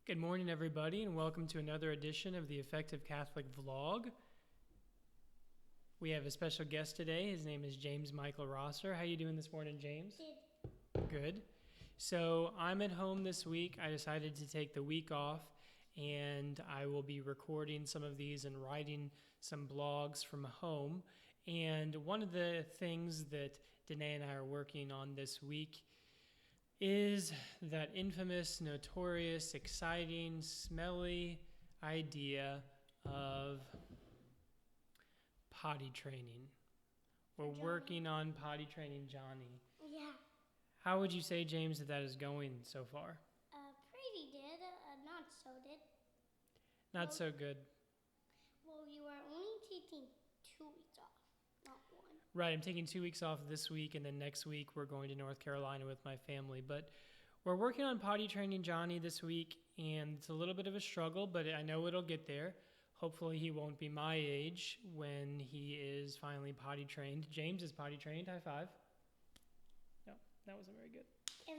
Good morning, everybody, and welcome to another edition of the Effective Catholic Vlog. We have a special guest today. His name is James Michael Rosser. How you doing this morning, James? Good. So I'm at home this week. I decided to take the week off, and I will be recording some of these and writing some blogs from home. And one of the things that Danae and I are working on this week is that infamous, notorious, exciting, smelly idea of potty training. We're working on potty training Johnny. Yeah. How would you say, James, that is going so far? Pretty good. Not so good. Not so good. Well, you are only taking 2 weeks off, not one. Right, I'm taking 2 weeks off this week, and then next week we're going to North Carolina with my family. But we're working on potty training Johnny this week, and it's a little bit of a struggle, but I know it'll get there. Hopefully he won't be my age when he is finally potty trained. James is potty trained. High five. No, that wasn't very good. And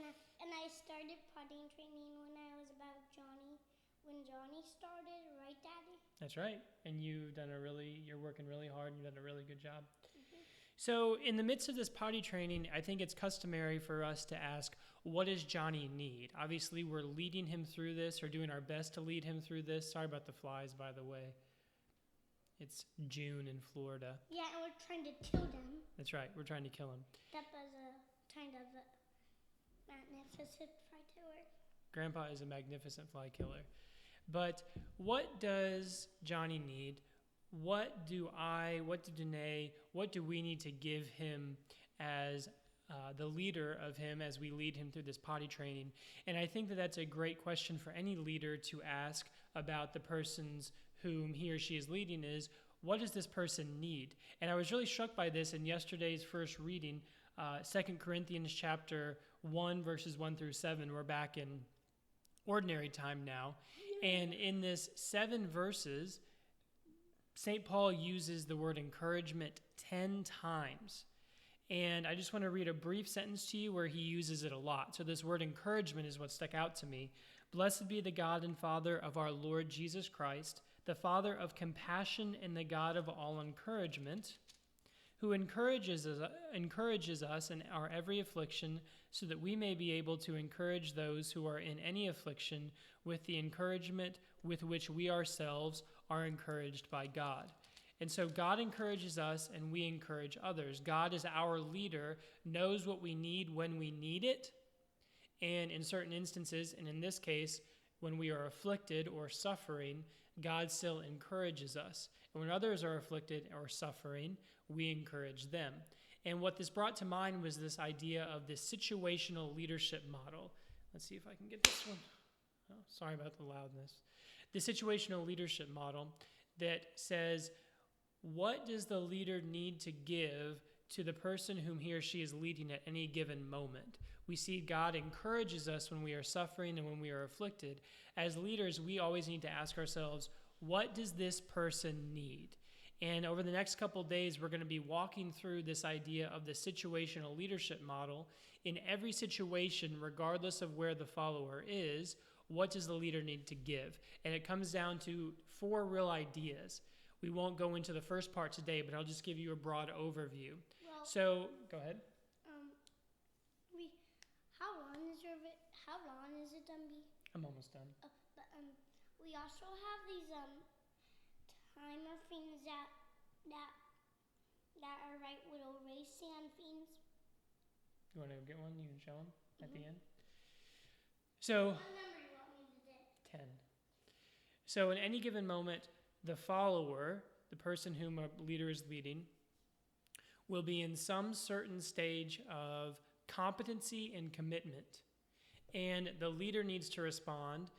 I started potty training when I was about Johnny. When Johnny started, right, Daddy? That's right. And you're working really hard, and you've done a really good job. So in the midst of this potty training, I think it's customary for us to ask, what does Johnny need? Obviously, we're leading him through this or doing our best to lead him through this. Sorry about the flies, by the way. It's June in Florida. Yeah, and we're trying to kill them. That's right. We're trying to kill him. That was a kind of a magnificent fly killer. Grandpa is a magnificent fly killer. But what does Johnny need? What do Danae, what do we need to give him as the leader of him as we lead him through this potty training? And I think that that's a great question for any leader to ask about the persons whom he or she is leading is, what does this person need? And I was really struck by this in yesterday's first reading, 2 Corinthians chapter 1, verses 1 through 7. We're back in ordinary time now. And in this 7 verses, St. Paul uses the word encouragement 10 times. And I just want to read a brief sentence to you where he uses it a lot. So this word encouragement is what stuck out to me. Blessed be the God and Father of our Lord Jesus Christ, the Father of compassion and the God of all encouragement, who encourages us in our every affliction, so that we may be able to encourage those who are in any affliction with the encouragement with which we ourselves are encouraged by God. And so God encourages us and we encourage others. God is our leader, knows what we need when we need it, and in certain instances, and in this case, when we are afflicted or suffering, God still encourages us. And when others are afflicted or suffering, we encourage them. And what this brought to mind was this idea of this situational leadership model. Let's see if I can get this one. Oh, sorry about the loudness. The situational leadership model that says, what does the leader need to give to the person whom he or she is leading at any given moment? We see God encourages us when we are suffering and when we are afflicted. As leaders, we always need to ask ourselves, what does this person need? And over the next couple of days, we're going to be walking through this idea of the situational leadership model. In every situation, regardless of where the follower is, what does the leader need to give? And it comes down to 4 real ideas. We won't go into the first part today, but I'll just give you a broad overview. Well, so, go ahead. How long is it done be? I'm almost done. We also have these timer things that are right little race sand things. You want to get one? You can show them at the end. So, What number you want me to do? 10. So in any given moment, the follower, the person whom a leader is leading, will be in some certain stage of competency and commitment. And the leader needs to respond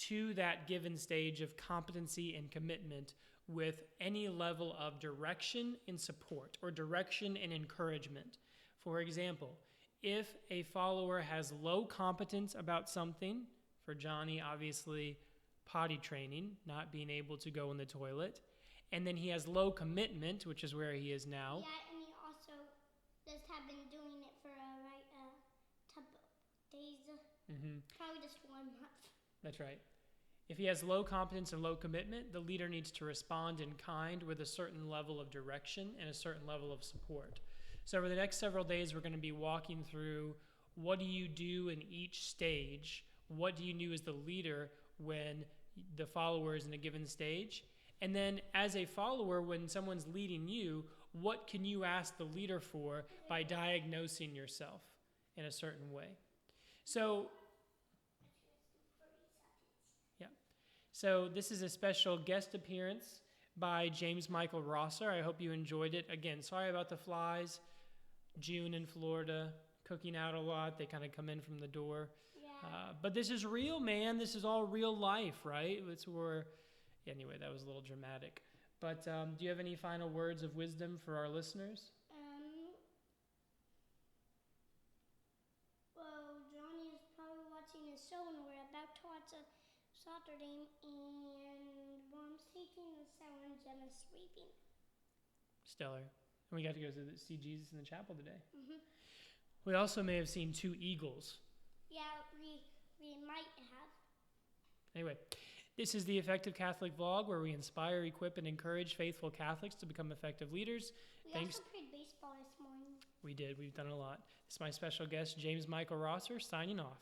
to that given stage of competency and commitment with any level of direction and support, or direction and encouragement. For example, if a follower has low competence about something, for Johnny, obviously, potty training, not being able to go in the toilet, and then he has low commitment, which is where he is now. Yeah, and he also just have been doing it for couple days, probably just 1 month. That's right. If he has low competence and low commitment, the leader needs to respond in kind with a certain level of direction and a certain level of support. So over the next several days, we're going to be walking through what do you do in each stage? What do you do as the leader when the follower is in a given stage? And then as a follower, when someone's leading you, what can you ask the leader for by diagnosing yourself in a certain way? So, yeah. So this is a special guest appearance by James Michael Rosser. I hope you enjoyed it. Again, sorry about the flies. June in Florida, cooking out a lot. They kind of come in from the door. Yeah. But this is real, man. This is all real life, right? Anyway, that was a little dramatic. But do you have any final words of wisdom for our listeners? Well, Johnny is probably watching his show, and we're about to watch a soccer game, and Mom's taking the shower, and Jenna's sweeping. Stellar. And we got to go see Jesus in the chapel today. Mm-hmm. We also may have seen 2 eagles. Yeah, we might have. Anyway, this is the Effective Catholic Vlog, where we inspire, equip, and encourage faithful Catholics to become effective leaders. We also played baseball this morning. We did. We've done a lot. This is my special guest, James Michael Rosser, signing off.